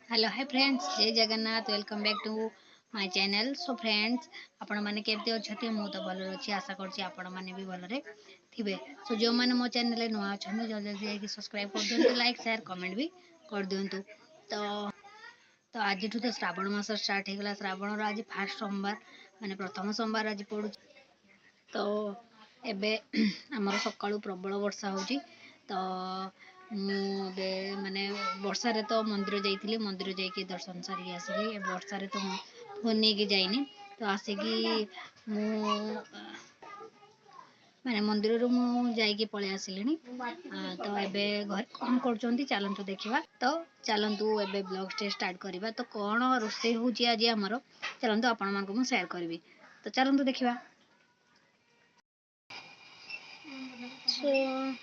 Hello hi friends, जय Jagannath. Welcome back to my channel. So friends, आपण माने केमते अछथि? मु तो भल अछि, आशा करछि आपण माने भी भल रे थिबे। सो जो माने मो चैनल रे नुआ छन, जल्दी जल्दी जाके सब्सक्राइब कर दियंतु, लाइक शेयर कमेंट भी कर दियंतु। तो तो आज तो श्रावण मास स्टार्ट हो गला। श्रावण रो आज फास्ट सोमवार, माने प्रथम सोमवार आज पड़ू। तो एबे आमर सकाळू प्रबल वर्षा होची। तो मुझे माने वर्षा रे तो मंदिर जाइली, मंदिर जाइए दर्शन सारी आसिली। वर्षा रे तो फोन नहीं कि जाइनी, तो आसिकी मु माने मंदिर रू मु जाइए पळे आसिलिनी। तो एबे घर कौन कर चलतु देखा। तो चलतु एबे ब्लॉग स्टार्ट करवा। तो कौन रोषे होची आज आमर, चलतु आपण मानक मु शेयर करबी। तो चलतु देखा। सो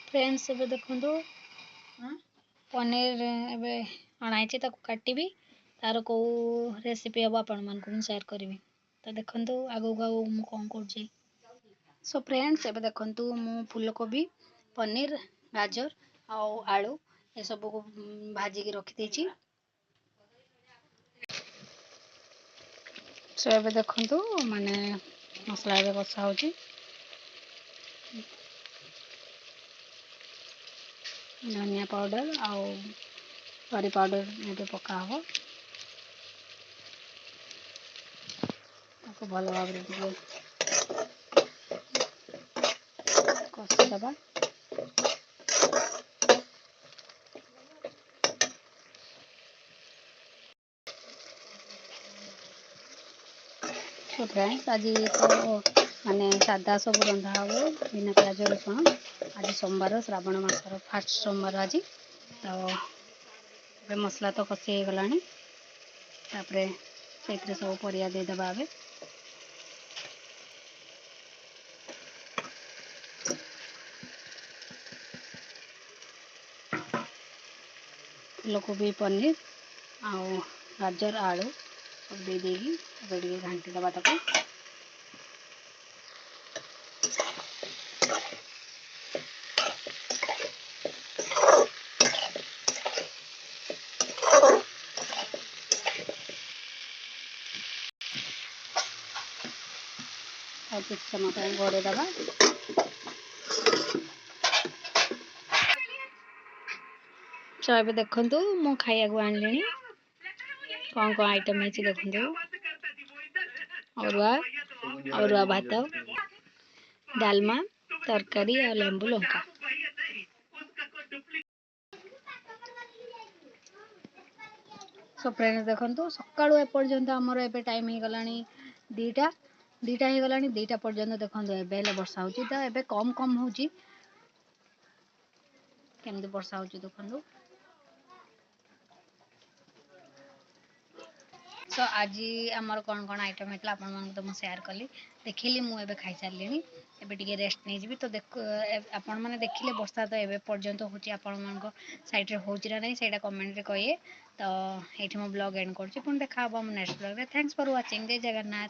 फ्रेंड्स, एबे देखंतु पनीर एबे अणाई ताको काटिबी, तार को रेसिपी हम आपण मानक मु शेयर करबी। तो देखंतु आगो आगो मु कोन करछि। सो फ्रेंड्स, एबे देखंतु मु फूलकोबी, पनीर, गाजर आउ आलू ए सब को भाजी के रखि देछि। सो एबे देखंतु माने मसला एबे कसा होछि। धनिया पाउडर आउ करी पाउडर एबे पका हो। ताको भल भाव रे कसी दबा। तो फ्रेंड्स, आज तो माने सादा सब रंधा हो, बिना प्याज रसुण। आज सोमवार, श्रावण मासर फास्ट सोमवार आज। तो मसला तो कषि हो गलानी, तापरे से सब परिया दे दबा। आबे फूलकोबी, पनीर आउ गाजर आलू सब दे देगी घांटी दबा। ताको कुछ समय घोड़े दबा। तो ये देखंतु मु खाइया को आनलिनी। कौन कौन आइटम है देखंतु। अरुआ भात, डालमा, तरकारी और लेंबू लंका। सो फ्रेंड्स, देखंतु सकाळू एपर्यंत हमर एबे टाइम ही गलानी 2टा ही गलानी। 2टा पर्यंत देखंतु एबे ले वर्षा होची। तो एबे कम कम होची, केमते वर्षा होची देखंतु। सो आज आमर कौन कौन आइटम है आपण मन तो शेयर कली, देखिली। मु एबे खाई सारलिनी, एबे टिके रेस्ट नै जिवि। तो देख आपण माने देखिले वर्षा तो एबे पर्यंत होची। आपण मन को साइड रे होची ना नै सेटा कमेंट रे कहिए। तो एठी मो ब्लॉग एंड करछि। पुन देखा हम नेक्स्ट ब्लॉग रे। Thanks for watching. जय जगन्नाथ।